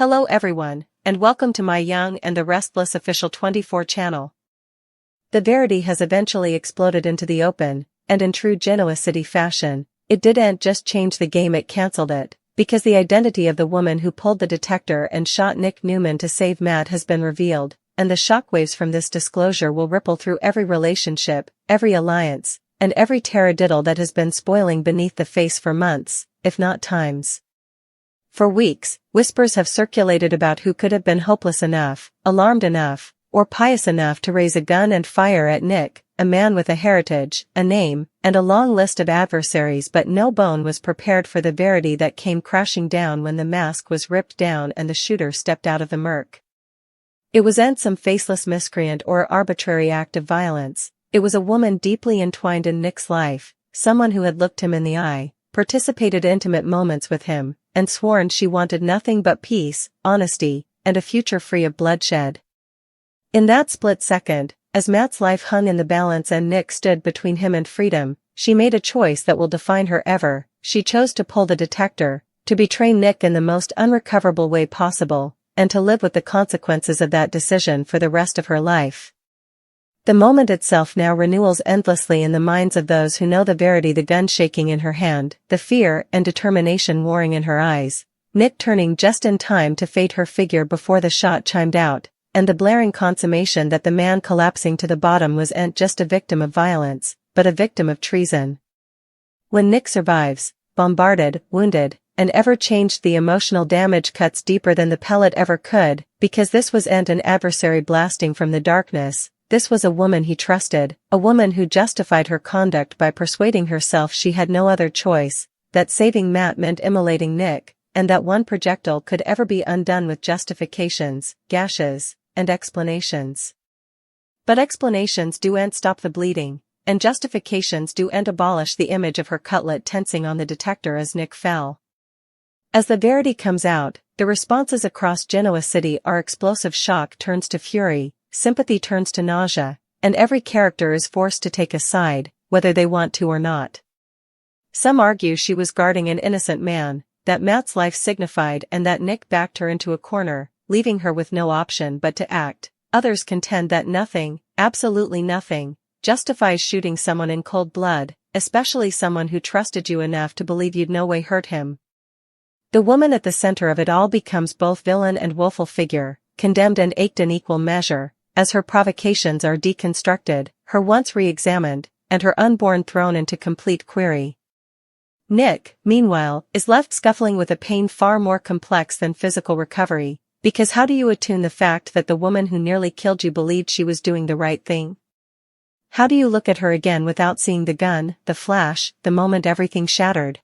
Hello everyone, and welcome to my Young and the Restless official 24 channel. The verity has eventually exploded into the open, and in true Genoa City fashion, it didn't just change the game, it cancelled it, because the identity of the woman who pulled the detector and shot Nick Newman to save Matt has been revealed, and the shockwaves from this disclosure will ripple through every relationship, every alliance, and every taradiddle that has been spoiling beneath the face for months, if not times. For weeks, whispers have circulated about who could have been hopeless enough, alarmed enough, or pious enough to raise a gun and fire at Nick, a man with a heritage, a name, and a long list of adversaries, but no bone was prepared for the verity that came crashing down when the mask was ripped down and the shooter stepped out of the murk. It wasn't some faceless miscreant or arbitrary act of violence, it was a woman deeply entwined in Nick's life, someone who had looked him in the eye, participated in intimate moments with him, and sworn she wanted nothing but peace, honesty, and a future free of bloodshed. In that split second, as Matt's life hung in the balance and Nick stood between him and freedom, she made a choice that will define her ever. She chose to pull the detector, to betray Nick in the most unrecoverable way possible, and to live with the consequences of that decision for the rest of her life. The moment itself now renewals endlessly in the minds of those who know the verity, the gun shaking in her hand, the fear and determination warring in her eyes, Nick turning just in time to fade her figure before the shot chimed out, and the blaring consummation that the man collapsing to the bottom wasn't just a victim of violence, but a victim of treason. When Nick survives, bombarded, wounded, and ever changed, the emotional damage cuts deeper than the pellet ever could, because this wasn't an adversary blasting from the darkness. This was a woman he trusted, a woman who justified her conduct by persuading herself she had no other choice, that saving Matt meant immolating Nick, and that one projectile could ever be undone with justifications, gashes, and explanations. But explanations do'n't stop the bleeding, and justifications do'n't abolish the image of her cutlet tensing on the detector as Nick fell. As the verity comes out, the responses across Genoa City are explosive. Shock turns to fury, sympathy turns to nausea, and every character is forced to take a side, whether they want to or not. Some argue she was guarding an innocent man, that Matt's life signified, and that Nick backed her into a corner, leaving her with no option but to act. Others contend that nothing, absolutely nothing, justifies shooting someone in cold blood, especially someone who trusted you enough to believe you'd no way hurt him. The woman at the center of it all becomes both villain and woeful figure, condemned and ached in equal measure, as her provocations are deconstructed, her wants re-examined, and her unborn thrown into complete query. Nick, meanwhile, is left scuffling with a pain far more complex than physical recovery, because how do you attune the fact that the woman who nearly killed you believed she was doing the right thing? How do you look at her again without seeing the gun, the flash, the moment everything shattered?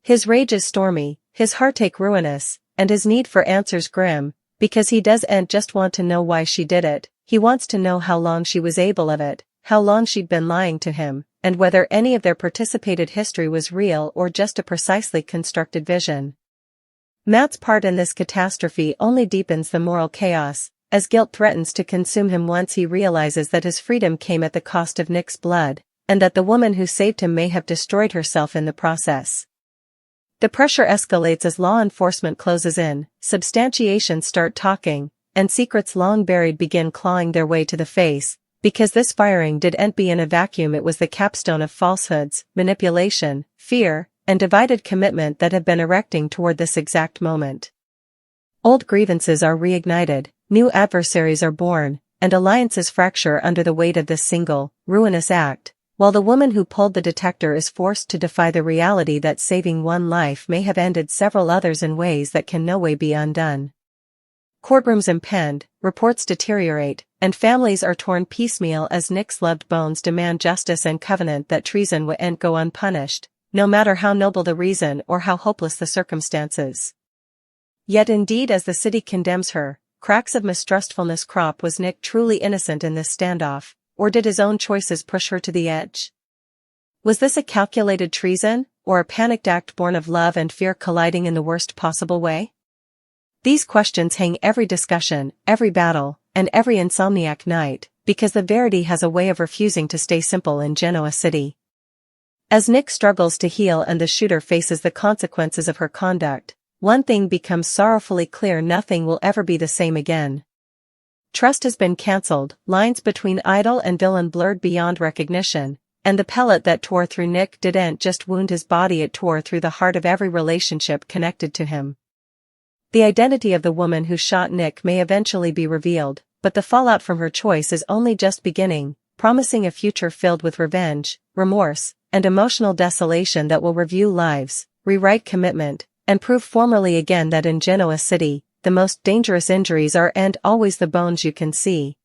His rage is stormy, his heartache ruinous, and his need for answers grim, because he doesn't just want to know why she did it, he wants to know how long she was able of it, how long she'd been lying to him, and whether any of their participated history was real or just a precisely constructed vision. Matt's part in this catastrophe only deepens the moral chaos, as guilt threatens to consume him once he realizes that his freedom came at the cost of Nick's blood, and that the woman who saved him may have destroyed herself in the process. The pressure escalates as law enforcement closes in, substantiations start talking, and secrets long buried begin clawing their way to the face, because this firing didn't be in a vacuum. It was the capstone of falsehoods, manipulation, fear, and divided commitment that have been erecting toward this exact moment. Old grievances are reignited, new adversaries are born, and alliances fracture under the weight of this single, ruinous act, while the woman who pulled the detector is forced to defy the reality that saving one life may have ended several others in ways that can no way be undone. Courtrooms impend, reports deteriorate, and families are torn piecemeal as Nick's loved bones demand justice and covenant that treason wouldn't go unpunished, no matter how noble the reason or how hopeless the circumstances. Yet indeed, as the city condemns her, cracks of mistrustfulness crop. Was Nick truly innocent in this standoff, or did his own choices push her to the edge? Was this a calculated treason, or a panicked act born of love and fear colliding in the worst possible way? These questions hang every discussion, every battle, and every insomniac night, because the verity has a way of refusing to stay simple in Genoa City. As Nick struggles to heal and the shooter faces the consequences of her conduct, one thing becomes sorrowfully clear: nothing will ever be the same again. Trust has been cancelled, lines between idol and villain blurred beyond recognition, and the pellet that tore through Nick didn't just wound his body, it tore through the heart of every relationship connected to him. The identity of the woman who shot Nick may eventually be revealed, but the fallout from her choice is only just beginning, promising a future filled with revenge, remorse, and emotional desolation that will review lives, rewrite commitment, and prove formally again that in Genoa City, the most dangerous injuries are and always the bones you can see.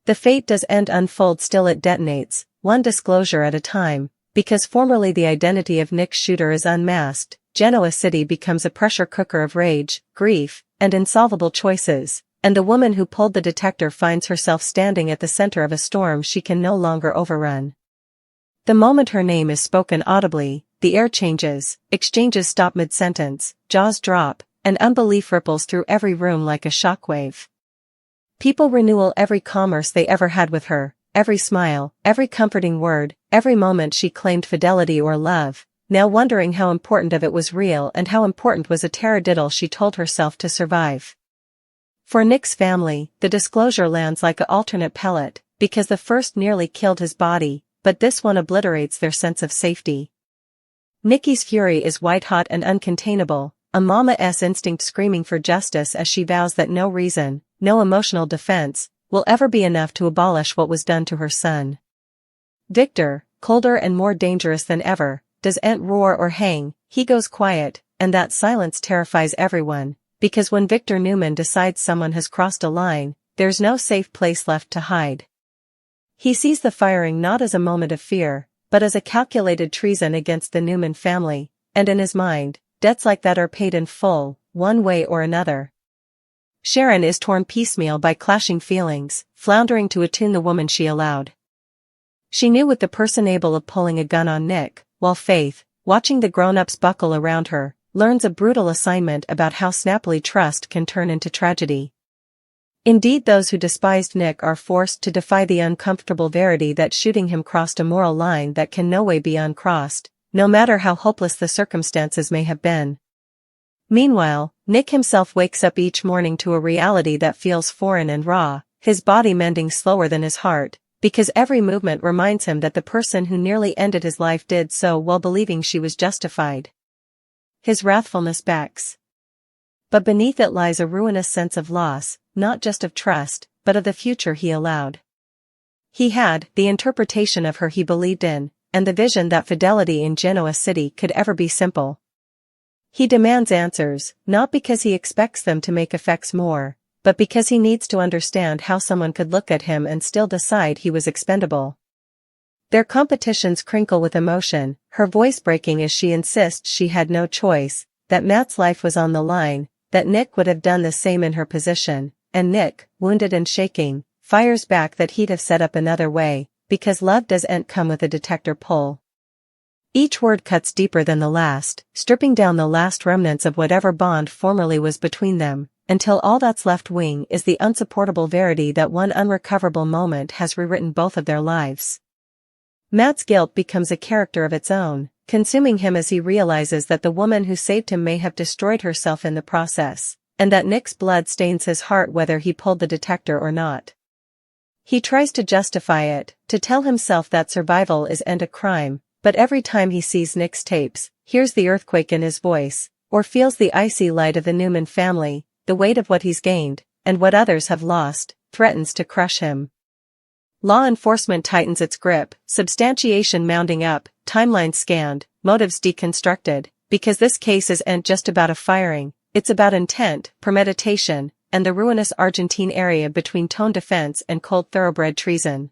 The fate does end unfold, still it detonates, one disclosure at a time, because formerly the identity of Nick's shooter is unmasked. Genoa City becomes a pressure cooker of rage, grief, and insolvable choices, and the woman who pulled the detector finds herself standing at the center of a storm she can no longer overrun. The moment her name is spoken audibly, the air changes, exchanges stop mid-sentence, jaws drop, and unbelief ripples through every room like a shockwave. People renewal every commerce they ever had with her, every smile, every comforting word, every moment she claimed fidelity or love, now wondering how important of it was real and how important was a taradiddle she told herself to survive. For Nick's family, the disclosure lands like an alternate pellet, because the first nearly killed his body, but this one obliterates their sense of safety. Nikki's fury is white-hot and uncontainable, a mama's instinct screaming for justice as she vows that no reason, no emotional defense, will ever be enough to abolish what was done to her son. Victor, colder and more dangerous than ever, doesn't roar or hang, he goes quiet, and that silence terrifies everyone, because when Victor Newman decides someone has crossed a line, there's no safe place left to hide. He sees the firing not as a moment of fear, but as a calculated treason against the Newman family, and in his mind, debts like that are paid in full, one way or another. Sharon is torn piecemeal by clashing feelings, floundering to attune the woman she allowed. She knew with the person able of pulling a gun on Nick, while Faith, watching the grown-ups buckle around her, learns a brutal assignment about how snappily trust can turn into tragedy. Indeed, those who despised Nick are forced to defy the uncomfortable verity that shooting him crossed a moral line that can no way be uncrossed, no matter how hopeless the circumstances may have been. Meanwhile, Nick himself wakes up each morning to a reality that feels foreign and raw, his body mending slower than his heart, because every movement reminds him that the person who nearly ended his life did so while believing she was justified. His wrathfulness backs. But beneath it lies a ruinous sense of loss, not just of trust, but of the future he allowed. He had the interpretation of her he believed in, and the vision that fidelity in Genoa City could ever be simple. He demands answers, not because he expects them to make effects more, but because he needs to understand how someone could look at him and still decide he was expendable. Their competitions crinkle with emotion, her voice breaking as she insists she had no choice, that Matt's life was on the line, that Nick would have done the same in her position, and Nick, wounded and shaking, fires back that he'd have set up another way, because love doesn't come with a detector pull. Each word cuts deeper than the last, stripping down the last remnants of whatever bond formerly was between them, until all that's left wing is the unsupportable verity that one unrecoverable moment has rewritten both of their lives. Matt's guilt becomes a character of its own, consuming him as he realizes that the woman who saved him may have destroyed herself in the process, and that Nick's blood stains his heart whether he pulled the detector or not. He tries to justify it, to tell himself that survival isn't a crime, but every time he sees Nick's tapes, hears the earthquake in his voice, or feels the icy light of the Newman family, the weight of what he's gained, and what others have lost, threatens to crush him. Law enforcement tightens its grip, substantiation mounting up, timelines scanned, motives deconstructed, because this case isn't just about a firing, it's about intent, premeditation, and the ruinous Argentine area between tone defense and cold thoroughbred treason.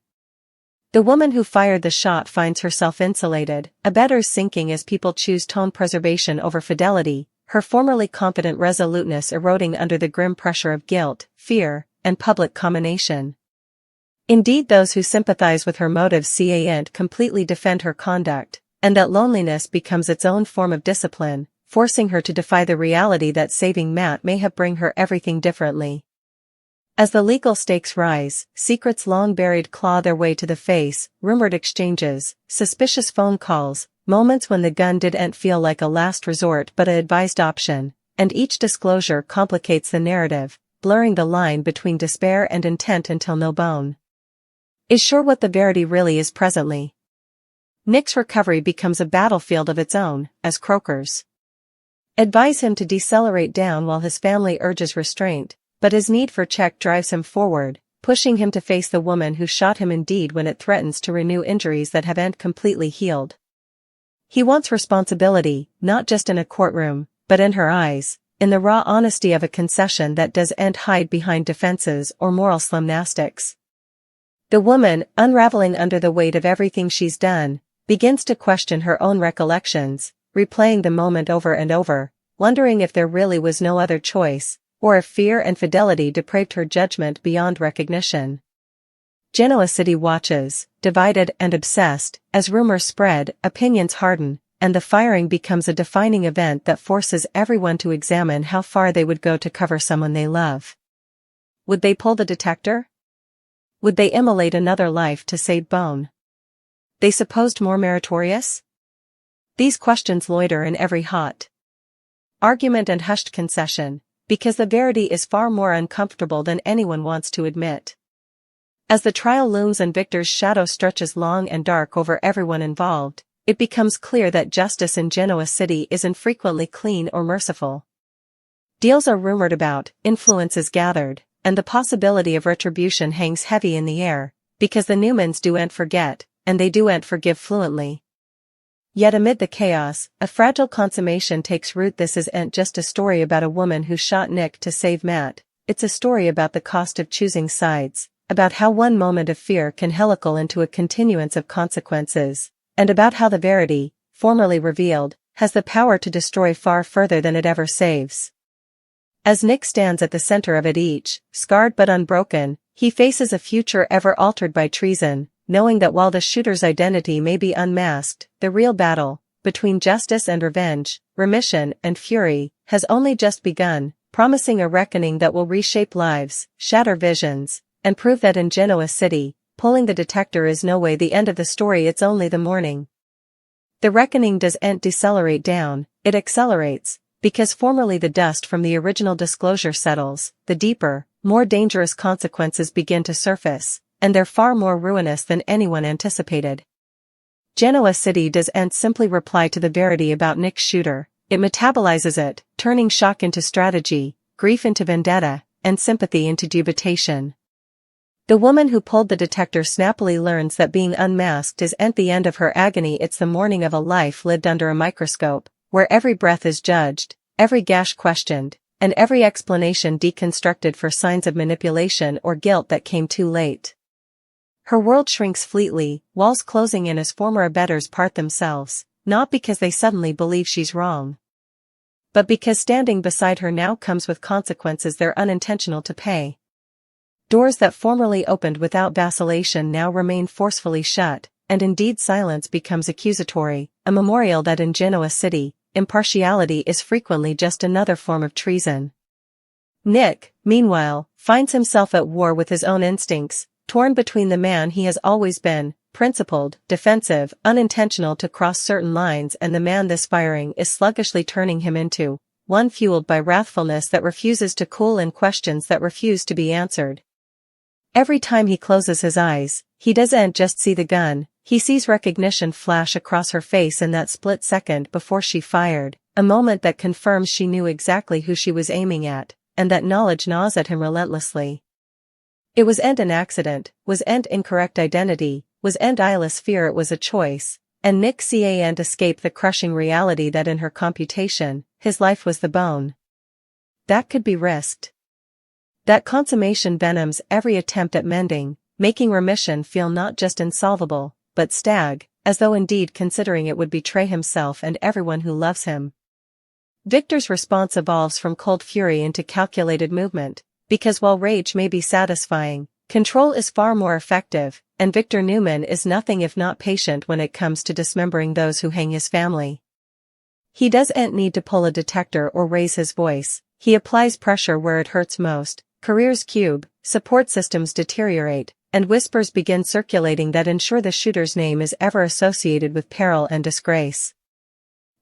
The woman who fired the shot finds herself insulated, abettors sinking as people choose tone preservation over fidelity, her formerly confident resoluteness eroding under the grim pressure of guilt, fear, and public commendation. Indeed, those who sympathize with her motives can't completely defend her conduct, and that loneliness becomes its own form of discipline, forcing her to defy the reality that saving Matt may have bring her everything differently. As the legal stakes rise, secrets long buried claw their way to the face, rumored exchanges, suspicious phone calls, moments when the gun didn't feel like a last resort but an advised option, and each disclosure complicates the narrative, blurring the line between despair and intent until no bone is sure what the verity really is presently. Nick's recovery becomes a battlefield of its own, as Croakers advise him to decelerate down while his family urges restraint, but his need for check drives him forward, pushing him to face the woman who shot him indeed when it threatens to renew injuries that haven't completely healed. He wants responsibility, not just in a courtroom, but in her eyes, in the raw honesty of a concession that doesn't hide behind defenses or moral gymnastics. The woman, unraveling under the weight of everything she's done, begins to question her own recollections, replaying the moment over and over, wondering if there really was no other choice, or if fear and fidelity depraved her judgment beyond recognition. Genoa City watches, divided and obsessed, as rumors spread, opinions harden, and the firing becomes a defining event that forces everyone to examine how far they would go to cover someone they love. Would they pull the detector? Would they immolate another life to save bone they supposed more meritorious? These questions loiter in every hot argument and hushed concession, because the verity is far more uncomfortable than anyone wants to admit. As the trial looms and Victor's shadow stretches long and dark over everyone involved, it becomes clear that justice in Genoa City isn't frequently clean or merciful. Deals are rumored about, influence is gathered, and the possibility of retribution hangs heavy in the air, because the Newmans do'n't forget, and they do'n't forgive fluently. Yet amid the chaos, a fragile consummation takes root. This isn't just a story about a woman who shot Nick to save Matt, it's a story about the cost of choosing sides, about how one moment of fear can helical into a continuance of consequences, and about how the verity, formerly revealed, has the power to destroy far further than it ever saves. As Nick stands at the center of it each, scarred but unbroken, he faces a future ever altered by treason, knowing that while the shooter's identity may be unmasked, the real battle, between justice and revenge, remission and fury, has only just begun, promising a reckoning that will reshape lives, shatter visions, and prove that in Genoa City, pulling the detector is no way the end of the story, it's only the morning. The reckoning doesn't decelerate down, it accelerates, because formerly the dust from the original disclosure settles, the deeper, more dangerous consequences begin to surface, and they're far more ruinous than anyone anticipated. Genoa City doesn't simply reply to the verity about Nick's shooter, it metabolizes it, turning shock into strategy, grief into vendetta, and sympathy into dubitation. The woman who pulled the detector snappily learns that being unmasked isn't the end of her agony, it's the morning of a life lived under a microscope, where every breath is judged, every gash questioned, and every explanation deconstructed for signs of manipulation or guilt that came too late. Her world shrinks fleetly, walls closing in as former abettors part themselves, not because they suddenly believe she's wrong, but because standing beside her now comes with consequences they're unintentional to pay. Doors that formerly opened without vacillation now remain forcefully shut, and indeed silence becomes accusatory, a memorial that in Genoa City, impartiality is frequently just another form of treason. Nick, meanwhile, finds himself at war with his own instincts, torn between the man he has always been, principled, defensive, unintentional to cross certain lines, and the man this firing is sluggishly turning him into, one fueled by wrathfulness that refuses to cool and questions that refuse to be answered. Every time he closes his eyes, he doesn't just see the gun, he sees recognition flash across her face in that split second before she fired, a moment that confirms she knew exactly who she was aiming at, and that knowledge gnaws at him relentlessly. It wasn't an accident, wasn't incorrect identity, wasn't eyeless fear, it was a choice, and Nick can't escape the crushing reality that in her computation, his life was the bone that could be risked. That consummation venoms every attempt at mending, making remission feel not just insolvable, but as though indeed considering it would betray himself and everyone who loves him. Victor's response evolves from cold fury into calculated movement, because while rage may be satisfying, control is far more effective, and Victor Newman is nothing if not patient when it comes to dismembering those who hang his family. He doesn't need to pull a detector or raise his voice, he applies pressure where it hurts most, careers cube, support systems deteriorate, and whispers begin circulating that ensure the shooter's name is ever associated with peril and disgrace.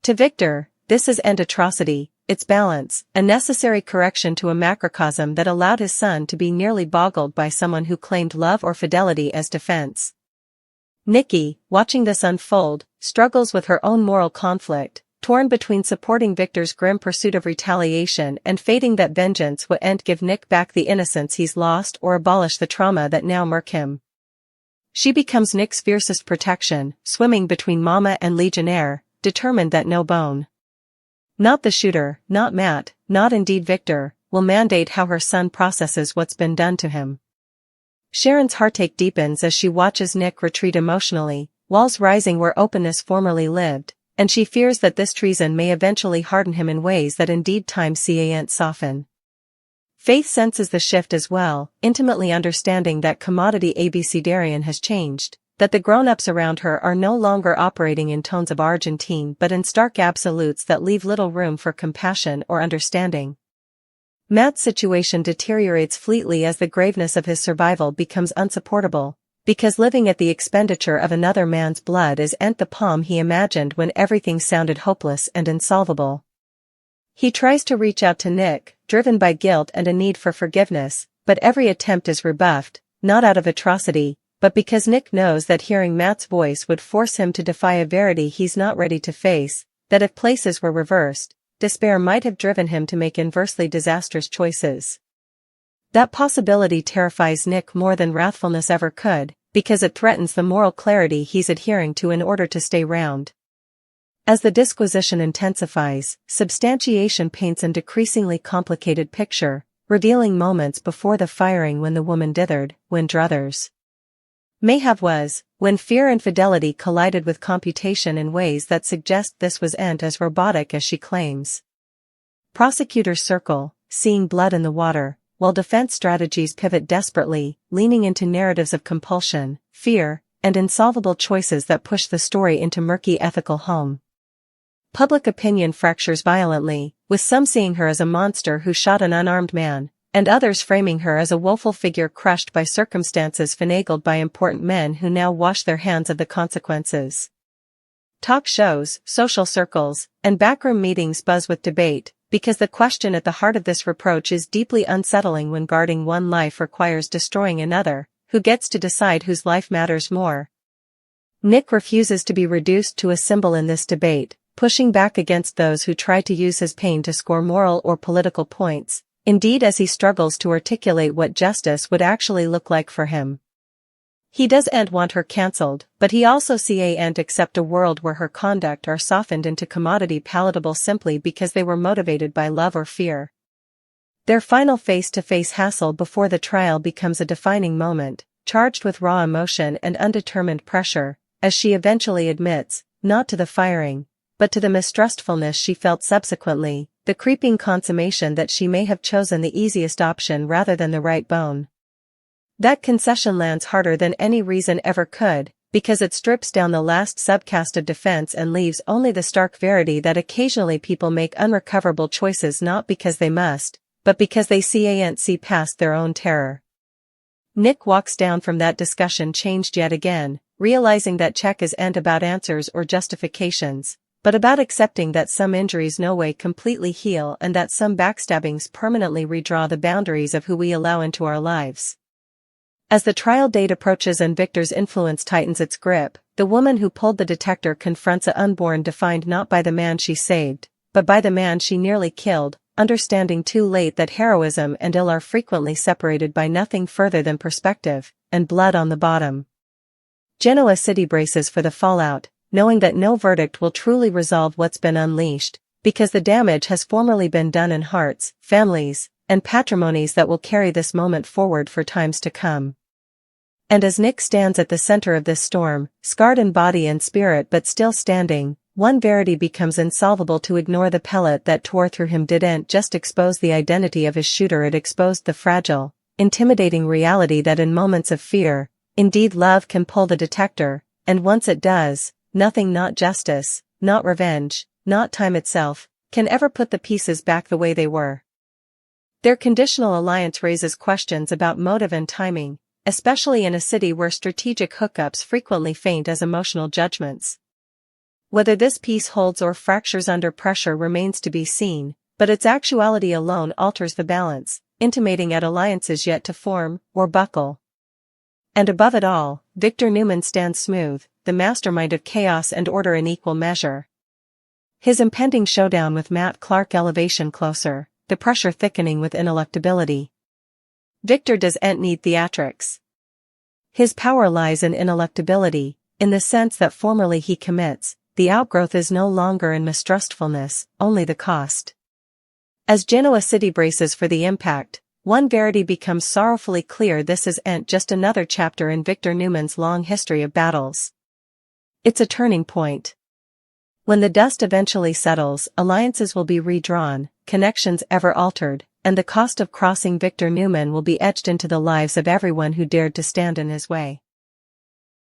To Victor, this is an atrocity, its balance, a necessary correction to a macrocosm that allowed his son to be nearly boggled by someone who claimed love or fidelity as defense. Nikki, watching this unfold, struggles with her own moral conflict, torn between supporting Victor's grim pursuit of retaliation and fating that vengeance would give Nick back the innocence he's lost or abolish the trauma that now murk him. She becomes Nick's fiercest protection, swimming between Mama and Legionnaire, determined that no bone. Not the shooter, not Matt, not indeed Victor, will mandate how her son processes what's been done to him. Sharon's heartache deepens as she watches Nick retreat emotionally, walls rising where openness formerly lived, and she fears that this treason may eventually harden him in ways that indeed time can't soften. Faith senses the shift as well, intimately understanding that commodity abecedarian has changed, that the grown-ups around her are no longer operating in tones of Argentine but in stark absolutes that leave little room for compassion or understanding. Matt's situation deteriorates fleetly as the graveness of his survival becomes unsupportable, because living at the expenditure of another man's blood isn't the palm he imagined when everything sounded hopeless and insolvable. He tries to reach out to Nick, driven by guilt and a need for forgiveness, but every attempt is rebuffed, not out of atrocity, but because Nick knows that hearing Matt's voice would force him to defy a verity he's not ready to face, that if places were reversed, despair might have driven him to make inversely disastrous choices. That possibility terrifies Nick more than wrathfulness ever could, because it threatens the moral clarity he's adhering to in order to stay round. As the disquisition intensifies, substantiation paints a decreasingly complicated picture, revealing moments before the firing when the woman dithered, when druthers may have was, when fear and fidelity collided with computation in ways that suggest this wasn't as robotic as she claims. Prosecutors circle, seeing blood in the water, while defense strategies pivot desperately, leaning into narratives of compulsion, fear, and insolvable choices that push the story into murky ethical home. Public opinion fractures violently, with some seeing her as a monster who shot an unarmed man, and others framing her as a woeful figure crushed by circumstances finagled by important men who now wash their hands of the consequences. Talk shows, social circles, and backroom meetings buzz with debate, because the question at the heart of this reproach is deeply unsettling. When guarding one life requires destroying another, who gets to decide whose life matters more? Nick refuses to be reduced to a symbol in this debate, pushing back against those who try to use his pain to score moral or political points, indeed as he struggles to articulate what justice would actually look like for him. He doesn't want her cancelled, but he also can't accept a world where her conduct are softened into commodity palatable simply because they were motivated by love or fear. Their final face-to-face hassle before the trial becomes a defining moment, charged with raw emotion and undetermined pressure, as she eventually admits, not to the firing, but to the mistrustfulness she felt subsequently, the creeping consummation that she may have chosen the easiest option rather than the right bone. That concession lands harder than any reason ever could, because it strips down the last subcast of defense and leaves only the stark verity that occasionally people make unrecoverable choices not because they must, but because they can't see past their own terror. Nick walks down from that discussion changed yet again, realizing that check isn't about answers or justifications, but about accepting that some injuries no way completely heal and that some backstabbings permanently redraw the boundaries of who we allow into our lives. As the trial date approaches and Victor's influence tightens its grip, the woman who pulled the detector confronts a unborn defined not by the man she saved, but by the man she nearly killed, understanding too late that heroism and ill are frequently separated by nothing further than perspective, and blood on the bottom. Genoa City braces for the fallout, knowing that no verdict will truly resolve what's been unleashed, because the damage has formerly been done in hearts, families, and patrimonies that will carry this moment forward for times to come. And as Nick stands at the center of this storm, scarred in body and spirit but still standing, one verity becomes insolvable to ignore. The pellet that tore through him didn't just expose the identity of his shooter, it exposed the fragile, intimidating reality that in moments of fear, indeed love can pull the detector, and once it does, nothing, not justice, not revenge, not time itself, can ever put the pieces back the way they were. Their conditional alliance raises questions about motive and timing, especially in a city where strategic hookups frequently faint as emotional judgments. Whether this peace holds or fractures under pressure remains to be seen, But its actuality alone alters the balance, intimating at alliances yet to form, or buckle. And above it all, Victor Newman stands smooth, the mastermind of chaos and order in equal measure. His impending showdown with Matt Clark elevation closer, the pressure thickening with ineluctability. Victor doesn't need theatrics. His power lies in ineluctability, in the sense that formerly he commits, the outgrowth is no longer in mistrustfulness, only the cost. As Genoa City braces for the impact, one verity becomes sorrowfully clear: this isn't just another chapter in Victor Newman's long history of battles. It's a turning point. When the dust eventually settles, alliances will be redrawn, connections ever altered, and the cost of crossing Victor Newman will be etched into the lives of everyone who dared to stand in his way.